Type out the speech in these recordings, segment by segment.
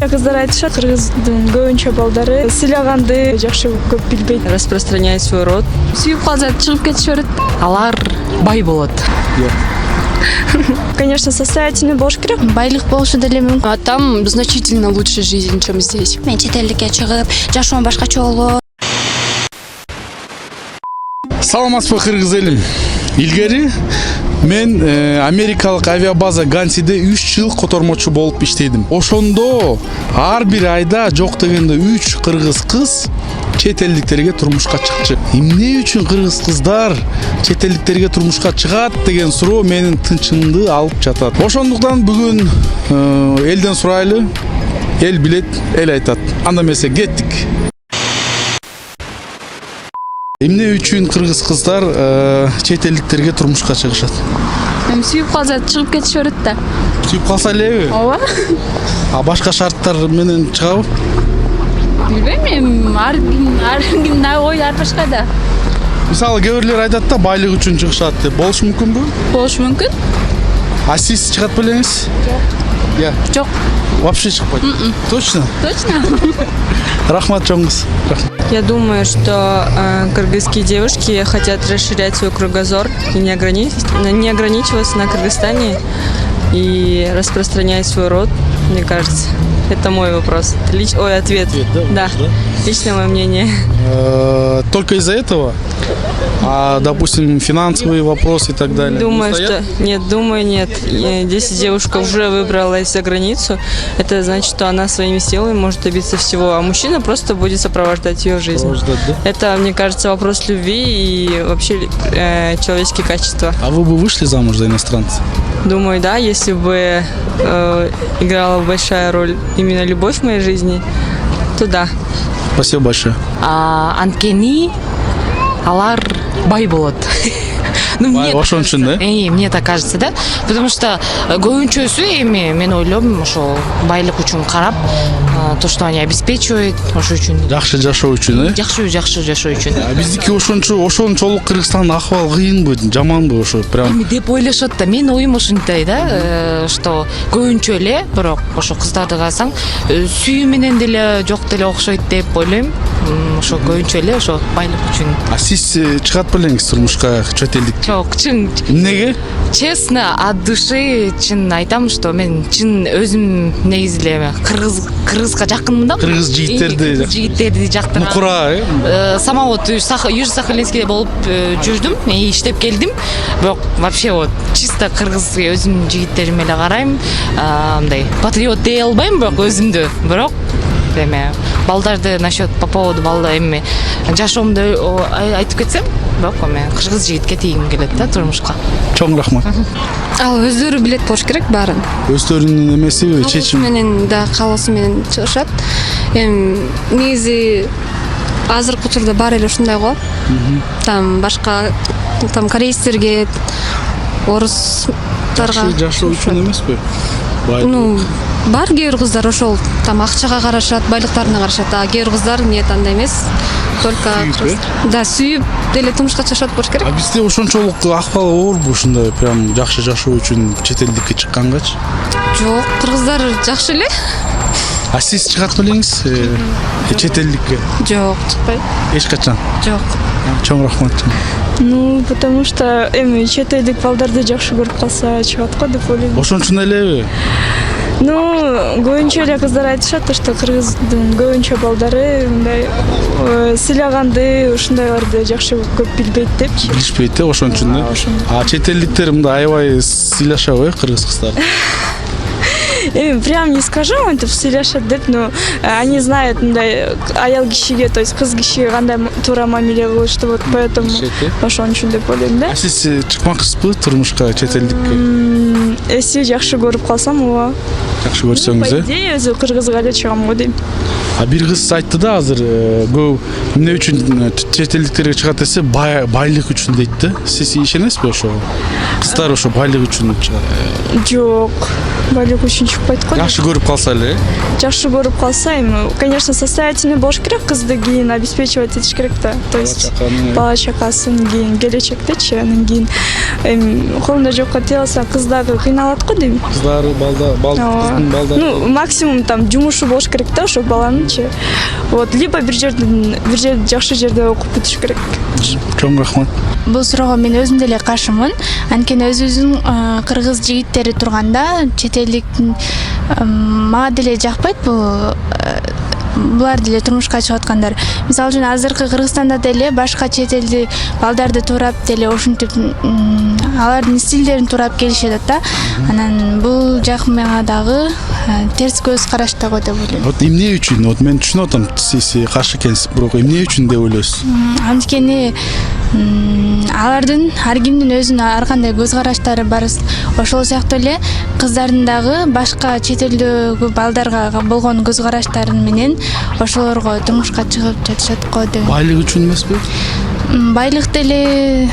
кыздар айтышат, кыргыздын көбүнчө балдары сыйлаганды жакшы көп билбейт. Распространять свой род. Сүйүп калса чыгып кетишет. Алар бай болот. Конечно, состоятельный болуш керек. Байлык болушу деле мүмкүн. А там значительно лучше жизнь, чем здесь. Мен чет элдикке чыгып, жашоом башкача болот. Саламатсызбы кыргыз элим. Илгери мен америкалык авиабаза Гансиде 3 жыл котормочу болуп иштедим. Ошондо ар бир айда жок дегенде 3 кыргыз кыз чет элдиктерге турмушка чыкчу. Эмне үчүн кыргыз кыздар чет элдиктерге турмушка чыгат деген суроо менин тынчымды алып жатат. Ошондуктан бүгүн элден сурайлы. Эл билет, эл айтат. Анда эмесе кеттик. Эмне үчүн кыргыз кыздар чет элдиктерге турмушка чыгышат? Сүйүп калса чыгып кетишет да. Сүйүп калса элеби? Ооба. А башка шарттар менен чыгабы? Билбейм, ар кимдин ой ар башка да. Мисалы кээ бирлер айтат да байлык үчүн чыгышат деп. Болушу мүмкүнбү? Болушу мүмкүн. А сиз чыгат белеңиз? Жок. Жок. Вообще чыкпайт? Точно? Точно. Рахмат, чоңуз. Я думаю, что кыргызские девушки хотят расширять свой кругозор и не ограничиваться на Кыргызстане и распространять свой род, мне кажется. Это мой вопрос. Ответ. Да. Личное мое мнение. Только из-за этого? А, допустим, финансовые вопросы и так далее? Думаю, что... Нет, думаю, нет. Если девушка уже выбралась за границу, это значит, что она своими силами может добиться всего, а мужчина просто будет сопровождать ее жизнь. Это, мне кажется, вопрос любви и вообще человеческие качества. А вы бы вышли замуж за иностранца? Думаю, да, если бы играла большая роль именно любовь в моей жизни, то да. Спасибо большое. Анткени алар бай болот. Бай ошон үчүн, да? Мне так кажется, да? Потому что көбүнчөсү эми мен ойлойм ошо байлык үчүн карап, то, что они обеспечивают, ошо үчүн. Жакшы жашоо үчүн, Жакшы жашоо үчүн. Биздики ошончолук Кыргызстандын акыбалы кыйынбы, жаманбы ошо прям? Деп ойлошот да, мен оюм ошондой да, что көбүнчө эле, бирок ошо кыздарды карасаң, сүйүү менен деле жок деле окшойт деп ойлойм. Ошо көбүнчө эле ошо байлык үчүн. А сиз чыгат белеңиз турмушка чет элдик? Жок, чын. Эмнеге? Честно, от души чын айтам, что мен чын өзүм негизи эле кыргызга жакынмын да. Кыргыз жигиттерди жактырам. Нукура, Сама Южно-Сахалинскиде болуп жүрдүм, иштеп келдим. Бирок вообще чисто кыргыз өзүмдүн жигиттериме эле карайм. Мындай патриот дей албайм, бирок өзүмдү. Бирок эме балдарды насчет по поводу эми жашоомду айтып кетсем, бирок эми кыргыз жигитке тийгим келет да турмушка. Чоң рахмат. Ал өздөрү билет болуш керек баарын. Өздөрүнүн эмеси чечим Менен да каалоосу менен чыгышат. Эми негизи азыркы учурда бар эле ушундай го. Там башка корейцтерге, орустарга жашоо үчүн эмеспи? бар кээ бир кыздар ошол там акчага карашат, байлыктарына карашат. А кээ бир кыздар нет, андай эмес. Только да, сүйүп деле турмушка чыгышат болуш керек. А бизде ошончолук акыбал оорбу ушундай прям жакшы жашоо үчүн чет элдикке чыккангачы? Жок, кыргыздар жакшы эле. А сиз чыгат белеңиз чет элдикке? Жок, чыкпайт. Эч качан? Жок. Чоң рахмат. Потому что чет элдик балдарды жакшы көрүп калса чыгат го деп ойлойм. Ошон үчүн элеби? Көбүнчө эле кыздар айтышат, что кыргыздын көбүнчө балдары мындай сыйлаганды, ушундайларды жакшы көп билбейт депчи. Билишпейт да, ошон үчүн да. А чет элдиктер мындай аябай сыйлашабы кыргыз кыздар? Прям не скажу, антип сыйлашат деп, но они знают мындай аял кишиге, то есть кыз кишиге кандай туура мамиле кылышты, вот поэтому ошон үчүн деп ойлойм да. А сиз чыкмакчысызбы турмушка чет элдикке? Эси жакшы көрүп калсам, ооба. Жакшы көрсөңүз, По идее, өзү кыргызга эле чыгам го дейм. А бир кыз айтты да азыр көп эмне үчүн чет элдиктерге чыгат десе, байлык үчүн дейт да. Сиз ишенесизби ошого? Кыздар ошо байлык үчүн чыгат? Жок, байлык үчүн шықпайды ғой. Жакшы көрүп калса эле. Жакшы көрүп калса, эми, конечно, состоятельный болуш керек, кызды кийин обеспечивать этиш керек да. То есть бала чакасын кийин келечектечи, анан кийин эми колунда жокко тие алса, кыз дагы кыйналат го дейм. Кыздары, кыздын балдары. Ну, максимум там жумушу болуш керек да, ошо баланычы. Вот, либо бир жерде жакшы жерде окуп бүтүш керек. Чоң рахмат. Бул суроого мен өзүм деле каршымын. Анткени өзүбүздүн кыргыз жигиттери турганда чет элдиктин мага деле жакпайт бул булар деле турмушка чыгып аткандар. Мисалы үчүн азыркы Кыргызстанда деле башка чет элди балдарды туурап деле ушинтип алардын стилдерин туурап келишет да. Анан бул жак мага дагы терс көз карашта го деп ойлойм. Вот эмне үчүн? Вот мен түшүнүп атам, сиз каршы экенсиз, бирок эмне үчүн деп ойлойсуз? Анткени алардын ар кимдин өзүнүн ар кандай көз караштары бар. Ошол сыяктуу эле кыздардын дагы башка чет элдеги балдарга болгон көз караштарын менен ошолорго турмушка чыгып жатышат го деп. Байлык үчүн эмеспи? Байлык деле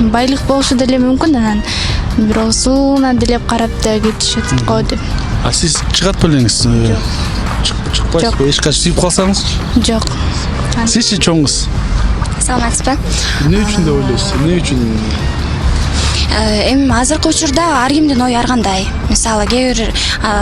байлык болушу деле мүмкүн, анан бирок сууна делеп карап да кетишет го деп. А сиз чыгат белеңиз? Чыкпайсызбы? Эч качан сүйүп калсаңыз? Жок. Сизчи чоң кыз? Саламатсызбы? Эмне үчүн деп ойлойсуз? Эмне үчүн? Эми азыркы учурда ар кимдин ою ар кандай. Мисалы, кээ бир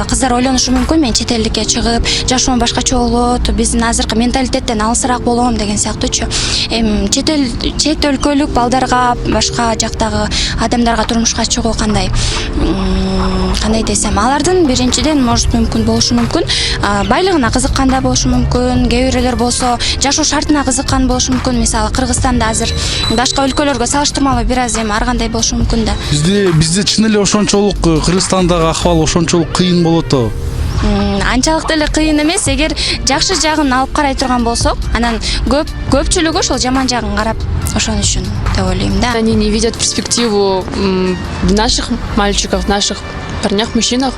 кыздар ойлонушу мүмкүн, мен чет элдикке чыгып, жашоом башкача болот, биздин азыркы менталитеттен алысыраак болом деген сыяктуучу. Эми чет өлкөлүк балдарга, башка жактагы адамдарга турмушка чыгуу кандай десем, алардын биринчиден может мүмкүн болушу мүмкүн, байлыгына кызыкканда болушу мүмкүн, кээ бирлер болсо жашоо шартына кызыккан болушу мүмкүн. Мисалы, Кыргызстанда азыр башка өлкөлөргө салыштырмалуу бир аз эми ар кандай болушу мүмкүн да. Бизде чын эле ошончолук Кыргызстандагы акыбал ошончолук кыйын болот о. Анчалык деле кыйын эмес, эгер жакшы жагын алып карай турган болсок, анан көпчүлүгү ошол жаман жагын карап ошон үчүн деп ойлойм да. Они не видят перспективу в наших мальчиках, в наших парнях, мужчинах.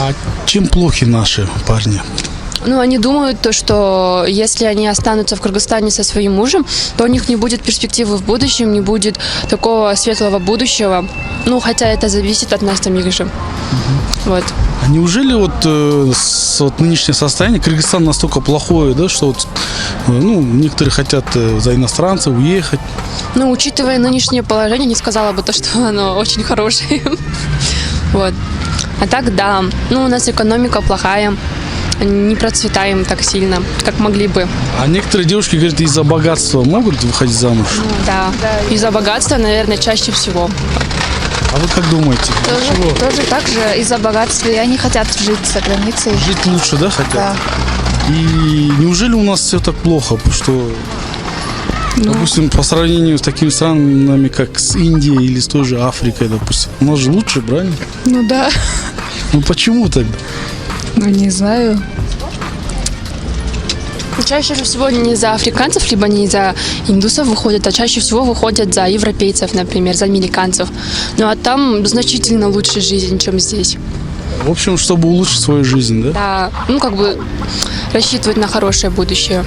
А чем плохи наши парни? Ну, они думают то, что если они останутся в Кыргызстане со своим мужем, то у них не будет перспективы в будущем, не будет такого светлого будущего. Ну, хотя это зависит от нас самих же. Вот. А неужели вот нынешнее состояние Кыргызстан настолько плохое, да, что некоторые хотят за иностранцев уехать? Ну, учитывая нынешнее положение, не сказала бы то, что оно очень хорошее. Вот. А так, да. Ну, у нас экономика плохая. Не процветаем так сильно, как могли бы. А некоторые девушки говорят, из-за богатства могут выходить замуж? Да, из-за богатства, наверное, чаще всего. А вы как думаете? Тоже так же из-за богатства, и они хотят жить за границей. Жить лучше, да, хотят? Да. И неужели у нас все так плохо, что, допустим, по сравнению с такими странами, как с Индией или с той же Африкой, допустим, у нас же лучше, правильно? Ну да. Ну почему тогда? Ну не знаю. Чаще всего не из-за африканцев, либо не из-за индусов выходят, а чаще всего выходят за европейцев, например, за американцев. Ну а там значительно лучше жизнь, чем здесь. В общем, чтобы улучшить свою жизнь, да? Да, ну как бы рассчитывать на хорошее будущее.